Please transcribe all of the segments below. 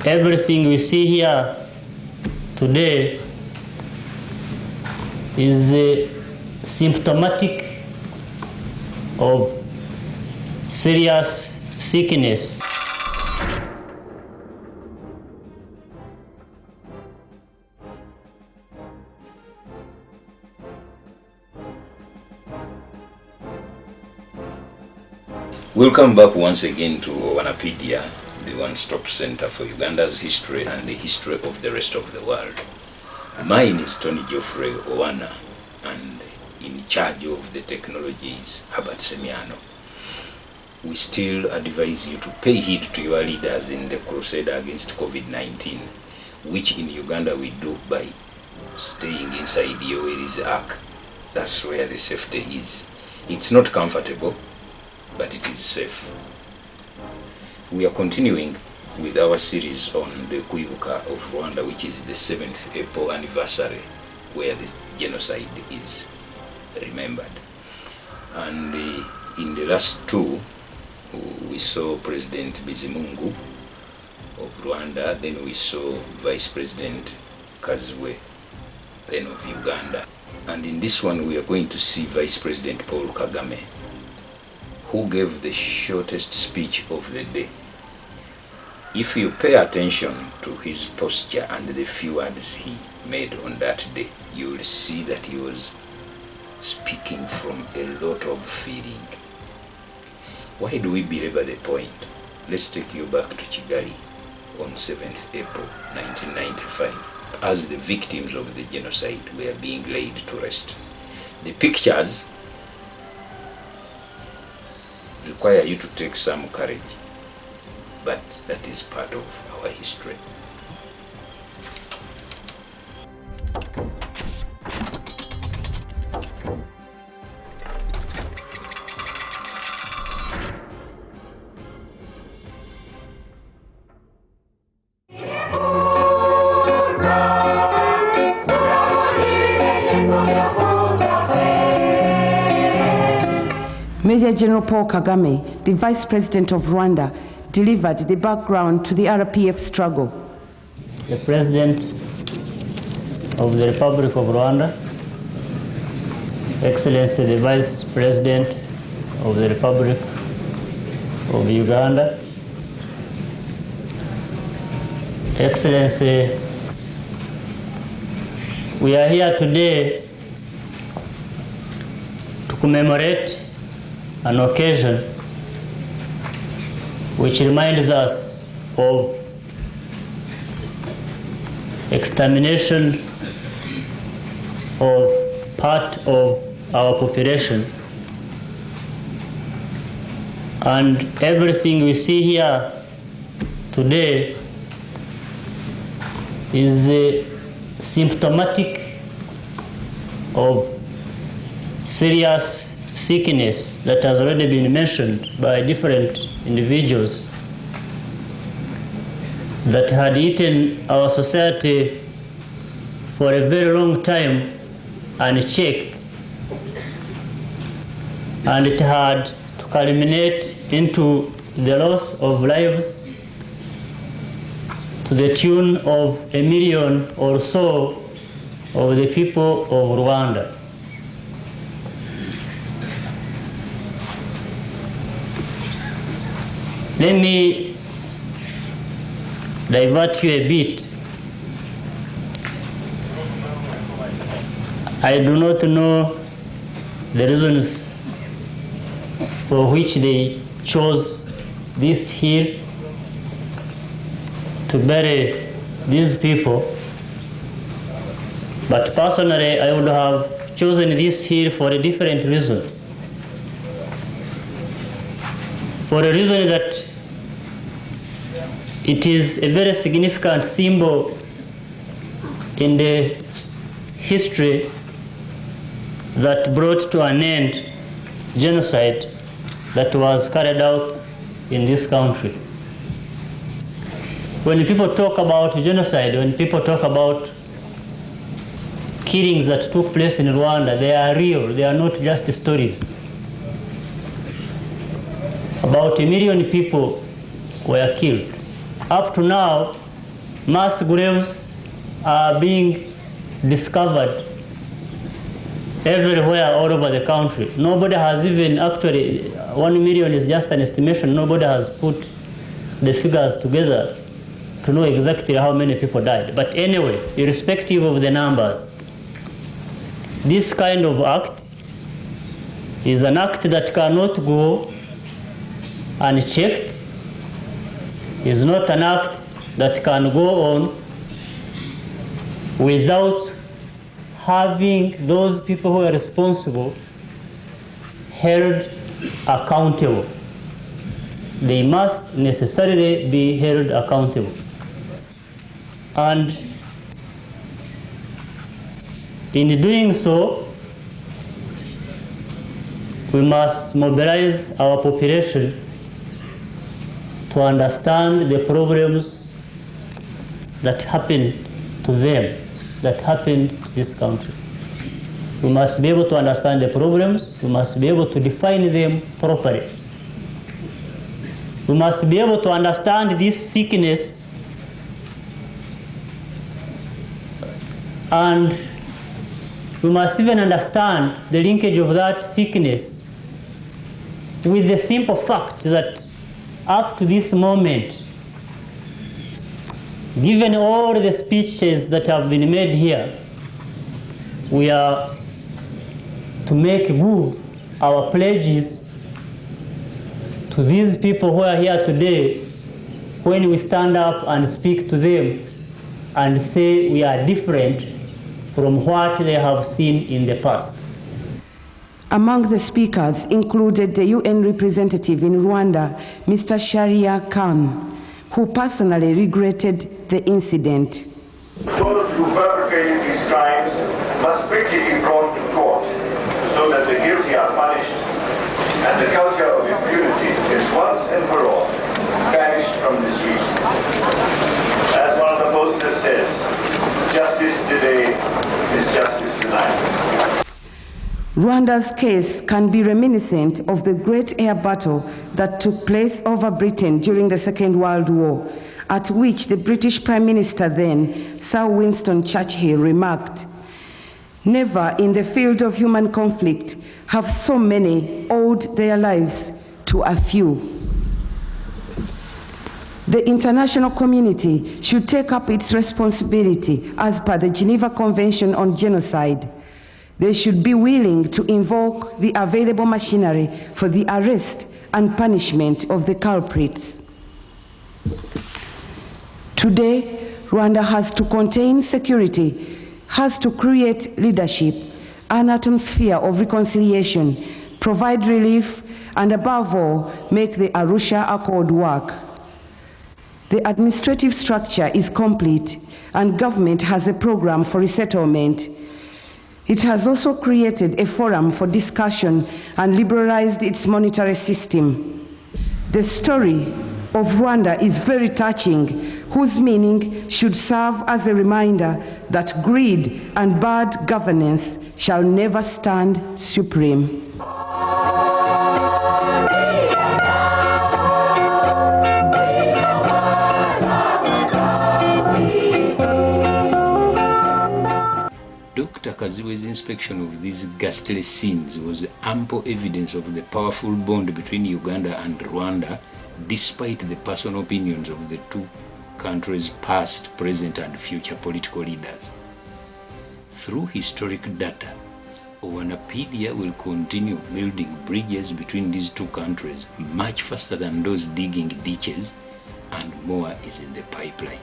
everything we see here today is symptomatic of serious sickness. Welcome back once again to Wanapedia, the one-stop center for Uganda's history and the history of the rest of the world. Mine is Tony Geoffrey Owana, and in charge of the technology is Herbert Semiano. We still advise you to pay heed to your leaders in the crusade against COVID-19, which in Uganda we do by staying inside your Iri's ark. That's where the safety is. It's not comfortable, but it is safe. We are continuing with our series on the Kwibuka of Rwanda, which is the 7th April anniversary, where the genocide is remembered. And in the last two, we saw President Bizimungu of Rwanda, then we saw Vice President Kazibwe, then of Uganda. And in this one, we are going to see Vice President Paul Kagame, who gave the shortest speech of the day. If you pay attention to his posture and the few words he made on that day, you will see that he was speaking from a lot of feeling. Why do we belabor the point? Let's take you back to Kigali on 7th April 1995, as the victims of the genocide were being laid to rest. The pictures require you to take some courage, but that is part of our history. Major General Paul Kagame, the Vice President of Rwanda, delivered the background to the RPF struggle. The President of the Republic of Rwanda, Excellency the Vice President of the Republic of Uganda, Excellency, we are here today to commemorate an occasion which reminds us of extermination of part of our population. And everything we see here today is symptomatic of serious sickness that has already been mentioned by different individuals that had eaten our society for a very long time unchecked, and it had to culminate into the loss of lives to the tune of 1 million or so of the people of Rwanda. Let me divert you a bit. I do not know the reasons for which they chose this hill to bury these people, but personally I would have chosen this hill for a different reason. For a reason that it is a very significant symbol in the history that brought to an end genocide that was carried out in this country. When people talk about genocide, when people talk about killings that took place in Rwanda, they are real, they are not just stories. About 1 million people were killed. Up to now, Mass graves are being discovered everywhere all over the country. Nobody has even actually, 1 million is just an estimation. Nobody has put the figures together to know exactly how many people died. But anyway, irrespective of the numbers, this kind of act is an act that cannot go unchecked, is not an act that can go on without having those people who are responsible held accountable. They must necessarily be held accountable. And in doing so, we must mobilize our population to understand the problems that happen to them, that happen to this country. We must be able to understand the problems. We must be able to define them properly. We must be able to understand this sickness and we must even understand the linkage of that sickness with the simple fact that up to this moment, given all the speeches that have been made here, we are to make good our pledges to these people who are here today when we stand up and speak to them and say we are different from what they have seen in the past. Among the speakers included the UN representative in Rwanda, Mr. Sharia Khan, who personally regretted the incident. Those who perpetrated these crimes must quickly be brought to court so that the guilty are punished and the culture of impunity is once and for all banished from this region. As one of the posters says, justice today is justice tonight. Rwanda's case can be reminiscent of the great air battle that took place over Britain during the Second World War, at which the British Prime Minister then, Sir Winston Churchill, remarked, "Never in the field of human conflict have so many owed their lives to a few." The international community should take up its responsibility as per the Geneva Convention on Genocide. They should be willing to invoke the available machinery for the arrest and punishment of the culprits. Today, Rwanda has to contain security, has to create leadership, an atmosphere of reconciliation, provide relief, and above all, make the Arusha Accord work. The administrative structure is complete, and government has a program for resettlement. It has also created a forum for discussion and liberalized its monetary system. The story of Rwanda is very touching, whose meaning should serve as a reminder that greed and bad governance shall never stand supreme. Dr. Kazibwe's inspection of these ghastly scenes was ample evidence of the powerful bond between Uganda and Rwanda, despite the personal opinions of the two countries' past, present, and future political leaders. Through historic data, Wanapedia will continue building bridges between these two countries much faster than those digging ditches, and more is in the pipeline.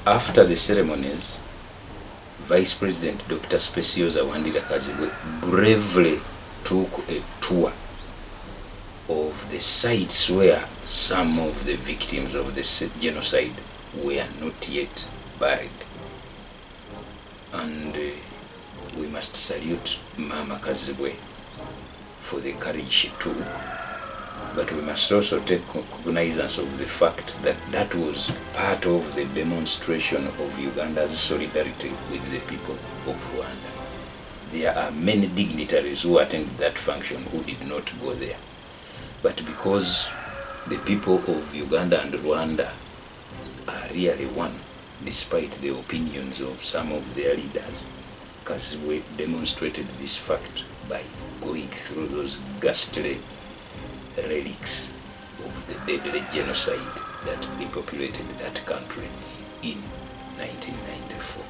After the ceremonies, Vice President Dr. Specioza Wandira Kazibwe bravely took a tour of the sites where some of the victims of the genocide were not yet buried. And we must salute Mama Kazibwe for the courage she took. But we must also take cognizance of the fact that that was part of the demonstration of Uganda's solidarity with the people of There are many dignitaries who attended that function who did not go there. But because the people of Uganda and Rwanda are really one, despite the opinions of some of their leaders, Kazibwe demonstrated this fact by going through those ghastly relics of the deadly genocide that depopulated that country in 1994.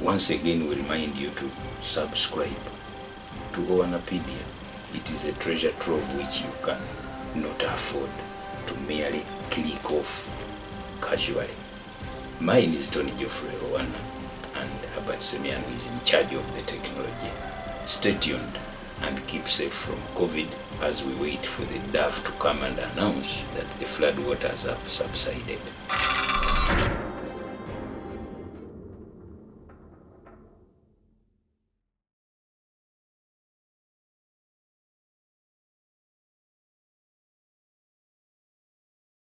Once again, we remind you to subscribe to Owanapedia. It is a treasure trove which you can not afford to merely click off casually. Mine is Tony Geoffrey Owana, and Herbert Semian is in charge of the technology. Stay tuned and keep safe from COVID as we wait for the dove to come and announce that the flood waters have subsided.